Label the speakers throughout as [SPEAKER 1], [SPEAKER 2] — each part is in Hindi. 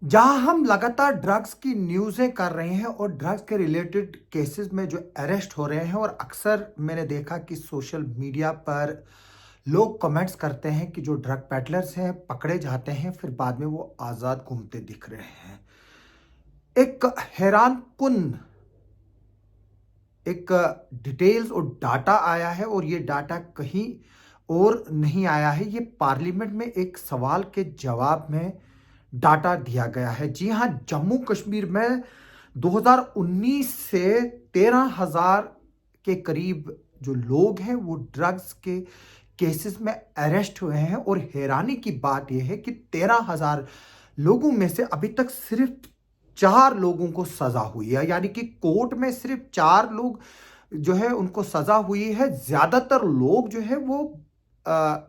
[SPEAKER 1] जहां हम लगातार ड्रग्स की न्यूज़ें कर रहे हैं और ड्रग्स के रिलेटेड केसेस में जो अरेस्ट हो रहे हैं, और अक्सर मैंने देखा कि सोशल मीडिया पर लोग कमेंट्स करते हैं कि जो ड्रग पेडलर्स हैं पकड़े जाते हैं, फिर बाद में वो आज़ाद घूमते दिख रहे हैं। एक हैरानकुन एक डिटेल्स और डाटा आया है, और ये डाटा कहीं और नहीं आया है। ये पार्लियामेंट में एक सवाल के जवाब में डाटा दिया गया है। जी हाँ, जम्मू कश्मीर में 2019 से 13,000 के करीब जो लोग हैं वो ड्रग्स के केसेस में अरेस्ट हुए हैं, और हैरानी की बात यह है कि 13,000 लोगों में से अभी तक सिर्फ 4 लोगों को सजा हुई है। यानी कि कोर्ट में सिर्फ 4 लोग जो है उनको सजा हुई है। ज्यादातर लोग जो है वो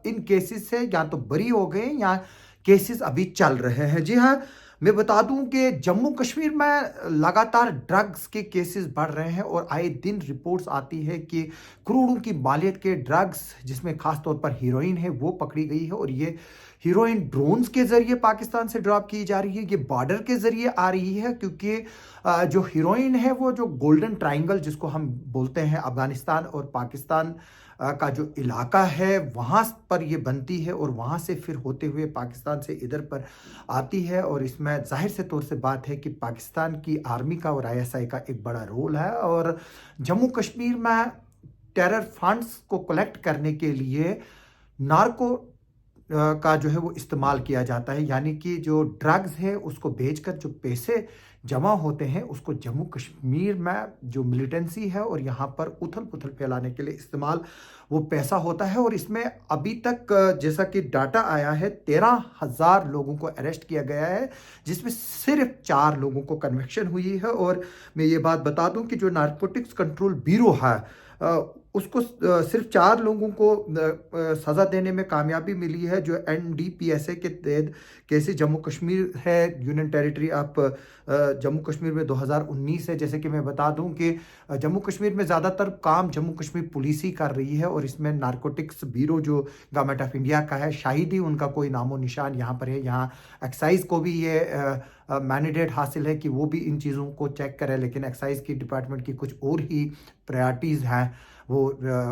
[SPEAKER 1] इन केसेस से या तो बरी हो गए या केसेस अभी चल रहे हैं। जी हाँ, मैं बता दूं कि जम्मू कश्मीर में लगातार ड्रग्स के केसेस बढ़ रहे हैं, और आए दिन रिपोर्ट्स आती है कि करोड़ों की मालियत के ड्रग्स, जिसमें खास तौर पर हीरोइन है, वो पकड़ी गई है। और ये हीरोइन ड्रोन्स के जरिए पाकिस्तान से ड्रॉप की जा रही है, ये बॉर्डर के जरिए आ रही है, क्योंकि जो हीरोइन है वो जो गोल्डन ट्रायंगल जिसको हम बोलते हैं, अफगानिस्तान और पाकिस्तान का जो इलाका है वहाँ पर ये बनती है, और वहाँ से फिर होते हुए पाकिस्तान से इधर पर आती है। और इसमें जाहिर से तौर से बात है कि पाकिस्तान की आर्मी का और आईएसआई का एक बड़ा रोल है। और जम्मू कश्मीर में टेरर फंड्स को कलेक्ट करने के लिए नार्को का जो है वो इस्तेमाल किया जाता है। यानी कि जो ड्रग्स है उसको बेचकर जो पैसे जमा होते हैं उसको जम्मू कश्मीर में जो मिलिटेंसी है और यहाँ पर उथल पुथल फैलाने के लिए इस्तेमाल वो पैसा होता है। और इसमें अभी तक जैसा कि डाटा आया है, 13,000 लोगों को अरेस्ट किया गया है, जिसमें सिर्फ 4 लोगों को कन्विक्शन हुई है। और मैं ये बात बता दूं कि जो नारकोटिक्स कंट्रोल ब्यूरो है उसको सिर्फ 4 लोगों को सज़ा देने में कामयाबी मिली है। जो एनडीपीएसए के तहत कैसे जम्मू कश्मीर है, union territory of Jammu Kashmir में 2019 है। जैसे कि मैं बता दूं कि जम्मू कश्मीर में ज़्यादातर काम जम्मू कश्मीर पुलिस ही कर रही है, और इसमें नारकोटिक्स ब्यूरो जो गवर्नमेंट ऑफ इंडिया का है, शायद ही उनका कोई नामो निशान यहाँ पर है। यहाँ एक्साइज को भी ये मैंडेट हासिल है कि वो भी इन चीज़ों को चेक करे, लेकिन एक्साइज की डिपार्टमेंट की कुछ और ही प्रायोरिटीज़ हैं। वो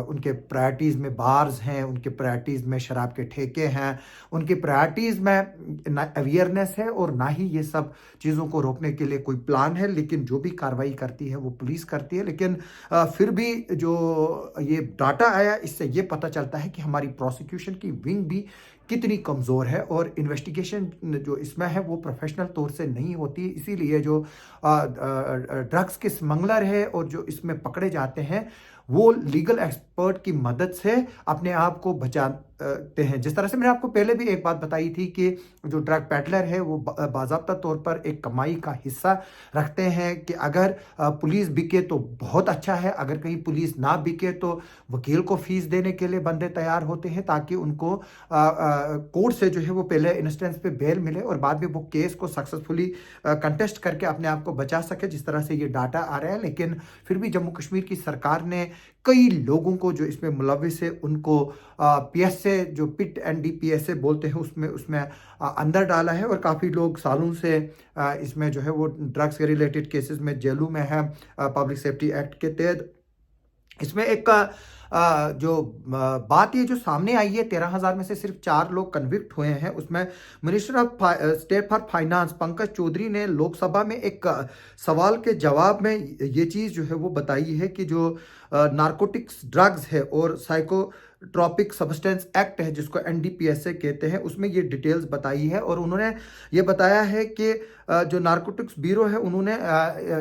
[SPEAKER 1] उनके प्रायोरिटीज़ में बार्स हैं, उनके प्रायोरिटीज़ में शराब के ठेके हैं, उनकी प्रायोरिटीज़ में ना अवेयरनेस है और ना ही ये सब चीज़ों को रोकने के लिए कोई प्लान है। लेकिन जो भी कार्रवाई करती है वो पुलिस करती है। लेकिन फिर भी जो ये डाटा आया, इससे ये पता चलता है कि हमारी प्रोसिक्यूशन की विंग भी कितनी कमज़ोर है, और इन्वेस्टिगेशन जो इसमें है वो प्रोफेशनल तौर से नहीं होती। इसीलिए जो ड्रग्स के स्मगलर है और जो इसमें पकड़े जाते हैं वो लीगल एक्सपर्ट की मदद से अपने आप को बचाते हैं। जिस तरह से मैंने आपको पहले भी एक बात बताई थी कि जो ड्रग पेडलर है वो बाज़ाब्ता तौर पर एक कमाई का हिस्सा रखते हैं कि अगर पुलिस बिके तो बहुत अच्छा है, अगर कहीं पुलिस ना बिके तो वकील को फीस देने के लिए बंदे तैयार होते हैं, ताकि उनको कोर्ट से जो है वो पहले इंस्टेंस पे बेल मिले और बाद में वो केस को सक्सेसफुली कंटेस्ट करके अपने आप को बचा सके, जिस तरह से ये डाटा आ रहा है। लेकिन फिर भी जम्मू कश्मीर की सरकार ने कई लोगों को जो इसमें मुलविस है उनको पीएसए, जो पिट एनडीपीएसए बोलते हैं, उसमें उसमें अंदर डाला है। और काफ़ी लोग सालों से इसमें जो है वो ड्रग्स के रिलेटेड केसेस में जेलों में है पब्लिक सेफ्टी एक्ट के तहत। इसमें एक जो बात ये जो सामने आई है, 13,000 में से सिर्फ 4 लोग कन्विक्ट हुए हैं। उसमें minister of state for finance Pankaj Chaudhary ने लोकसभा में एक सवाल के जवाब में ये चीज़ जो है वो बताई है कि जो नारकोटिक्स ड्रग्स है और साइकोट्रॉपिक सब्सटेंस एक्ट है जिसको एनडीपीएसए कहते हैं, उसमें ये डिटेल्स बताई है। और उन्होंने ये बताया है कि जो नारकोटिक्स ब्यूरो है उन्होंने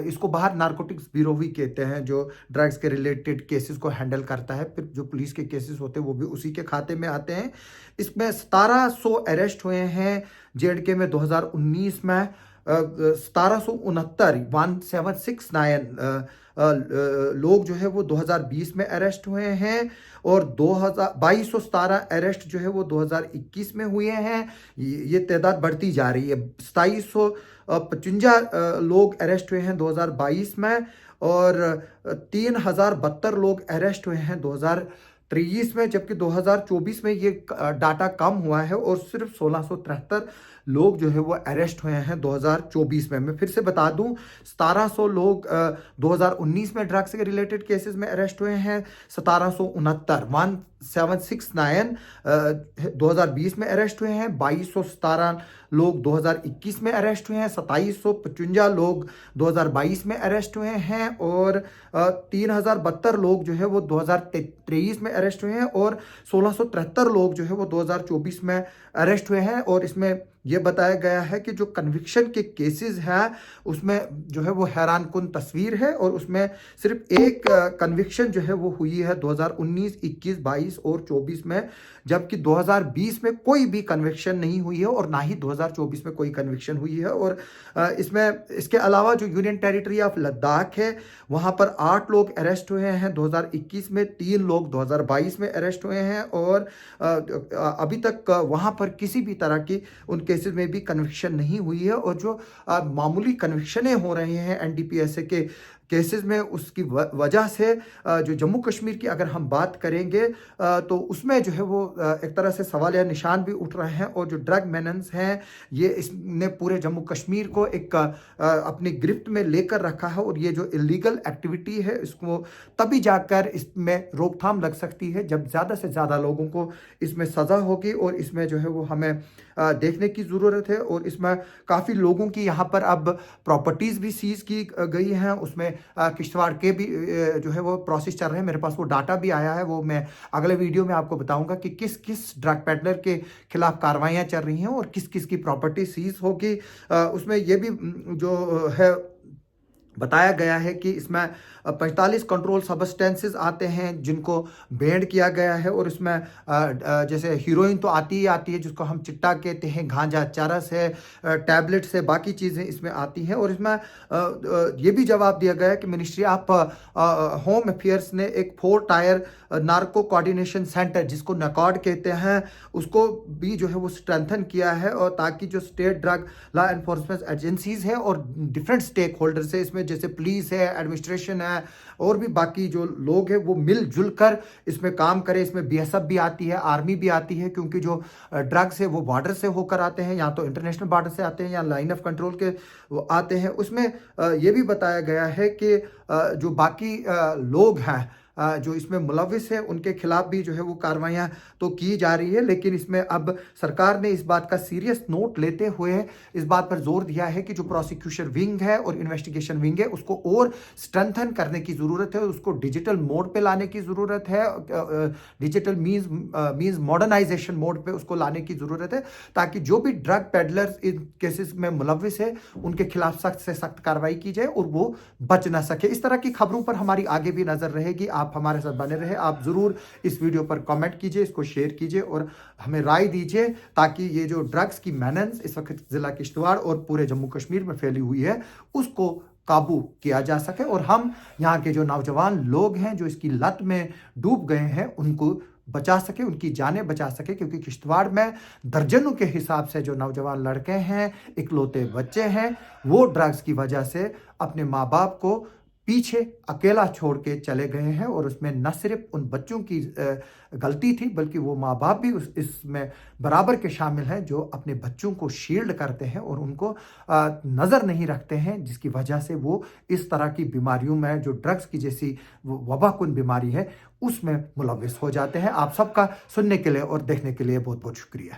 [SPEAKER 1] इसको बाहर नारकोटिक्स ब्यूरो भी कहते हैं, जो ड्रग्स के रिलेटेड केसेस को हैंडल करता है। फिर जो पुलिस के केसेस होते हैं वो भी उसी के खाते में आते हैं। इसमें 1700 अरेस्ट हुए हैं जेएंडके में 2019 में। 1769 लोग जो है वो 2020 में अरेस्ट हुए हैं, और 2217 अरेस्ट जो है वो 2021 में हुए हैं। ये तादाद बढ़ती जा रही है। 2755 लोग अरेस्ट हुए हैं 2022 में, और 3072 लोग अरेस्ट हुए हैं 2023 में, जबकि 2024 में ये डाटा कम हुआ है और सिर्फ 1673 लोग जो है वो अरेस्ट हुए हैं 2024 में। मैं फिर से बता दूं, 1700 लोग 2019 में ड्रग्स के रिलेटेड केसेस में अरेस्ट हुए हैं, 1769 2020 में अरेस्ट हुए हैं, 2217 लोग 2021 में अरेस्ट हुए हैं, 2755 लोग 2022 में अरेस्ट हुए हैं, और 3072 लोग जो है वो 2023 में अरेस्ट हुए हैं, और 1673 लोग जो है वो 2024 में अरेस्ट हुए हैं। और इसमें यह बताया गया है कि जो कन्विक्शन के केसेस हैं उसमें जो है वो हैरानकुन तस्वीर है, और उसमें सिर्फ एक कन्विक्शन जो है वो हुई है 2019, 21, 22 और 24 में, जबकि 2020 में कोई भी कन्विक्शन नहीं हुई है और ना ही 2024 में कोई कन्विक्शन हुई है। और इसमें इसके अलावा जो यूनियन टेरिटरी ऑफ लद्दाख है वहाँ पर 8 लोग अरेस्ट हुए हैं 2021 में, 3 लोग 2022 में अरेस्ट हुए हैं, और अभी तक वहाँ पर किसी भी तरह की उन केसेस में भी कन्विक्शन नहीं हुई है। और जो मामूली कन्विक्शनें हो रहे हैं एनडीपीएसए के केसेस में, उसकी वजह से जो जम्मू कश्मीर की अगर हम बात करेंगे तो उसमें जो है वो एक तरह से सवाल या निशान भी उठ रहे हैं। और जो ड्रग मेनेंस हैं ये इसने पूरे जम्मू कश्मीर को एक अपनी गिरफ्त में लेकर रखा है, और ये जो इलीगल एक्टिविटी है इसको तभी जाकर इसमें रोकथाम लग सकती है जब ज़्यादा से ज़्यादा लोगों को इसमें सज़ा होगी। और इसमें जो है वो हमें देखने की ज़रूरत है। और इसमें काफ़ी लोगों की यहाँ पर अब प्रॉपर्टीज़ भी सीज की गई हैं, उसमें किश्तवाड़ के भी जो है वो प्रोसेस चल रहे हैं। मेरे पास वो डाटा भी आया है, वो मैं अगले वीडियो में आपको बताऊंगा कि किस किस ड्रग पेडलर के खिलाफ कार्रवाइयाँ चल रही हैं और किस किस की प्रॉपर्टी सीज होगी। उसमें ये भी जो है बताया गया है कि इसमें 45 कंट्रोल सब्सटेंसेस आते हैं जिनको बैंड किया गया है। और इसमें जैसे हीरोइन तो आती है जिसको हम चिट्टा कहते हैं, गांजा, चरस है, टैबलेट्स है, बाकी चीज़ें इसमें आती हैं। और इसमें ये भी जवाब दिया गया है कि मिनिस्ट्री ऑफ होम अफेयर्स ने एक 4 टायर नार्को कोऑर्डिनेशन सेंटर जिसको नकॉड कहते हैं उसको भी जो है वो स्ट्रेंथन किया है, और ताकि जो state drug law enforcement agencies है और डिफरेंट स्टेक होल्डर्स है इसमें, जैसे पुलिस है, एडमिनिस्ट्रेशन है और भी बाकी जो लोग हैं वो मिलजुल कर इसमें काम करें। इसमें बीएसएफ भी आती है, आर्मी भी आती है, क्योंकि जो ड्रग्स है वो बॉर्डर से होकर आते हैं, या तो इंटरनेशनल बॉर्डर से आते हैं या लाइन ऑफ कंट्रोल के वो आते हैं। उसमें ये भी बताया गया है कि जो बाकी लोग हैं जो इसमें मुलविस है उनके खिलाफ भी जो है वो कार्रवाइयाँ तो की जा रही है। लेकिन इसमें अब सरकार ने इस बात का सीरियस नोट लेते हुए इस बात पर जोर दिया है कि जो प्रोसिक्यूशन विंग है और इन्वेस्टिगेशन विंग है उसको और स्ट्रेंथन करने की ज़रूरत है, उसको डिजिटल मोड पे लाने की ज़रूरत है, डिजिटल मीन्स मॉडर्नाइजेशन मोड पे उसको लाने की ज़रूरत है, ताकि जो भी ड्रग पेडलर्स इन केसेस में मुलविस है उनके खिलाफ सख्त से सख्त कार्रवाई की जाए और वो बच ना सके। इस तरह की खबरों पर हमारी आगे भी नज़र रहेगी। आप हमारे साथ बने रहे। आप ज़रूर इस वीडियो पर कमेंट कीजिए, इसको शेयर कीजिए और हमें राय दीजिए, ताकि ये जो ड्रग्स की मेनेंस इस वक्त ज़िला किश्तवाड़ और पूरे जम्मू कश्मीर में फैली हुई है उसको काबू किया जा सके, और हम यहाँ के जो नौजवान लोग हैं जो इसकी लत में डूब गए हैं उनको बचा सके, उनकी जानें बचा सके। क्योंकि किश्तवाड़ में दर्जनों के हिसाब से जो नौजवान लड़के हैं, इकलौते बच्चे हैं, वो ड्रग्स की वजह से अपने माँ बाप को पीछे अकेला छोड़ के चले गए हैं। और उसमें न सिर्फ उन बच्चों की गलती थी बल्कि वो माँ बाप भी इसमें बराबर के शामिल हैं जो अपने बच्चों को शील्ड करते हैं और उनको नज़र नहीं रखते हैं, जिसकी वजह से वो इस तरह की बीमारियों में, जो ड्रग्स की जैसी वबाकुन बीमारी है, उसमें मुलविस हो जाते हैं। आप सबका सुनने के लिए और देखने के लिए बहुत बहुत शुक्रिया।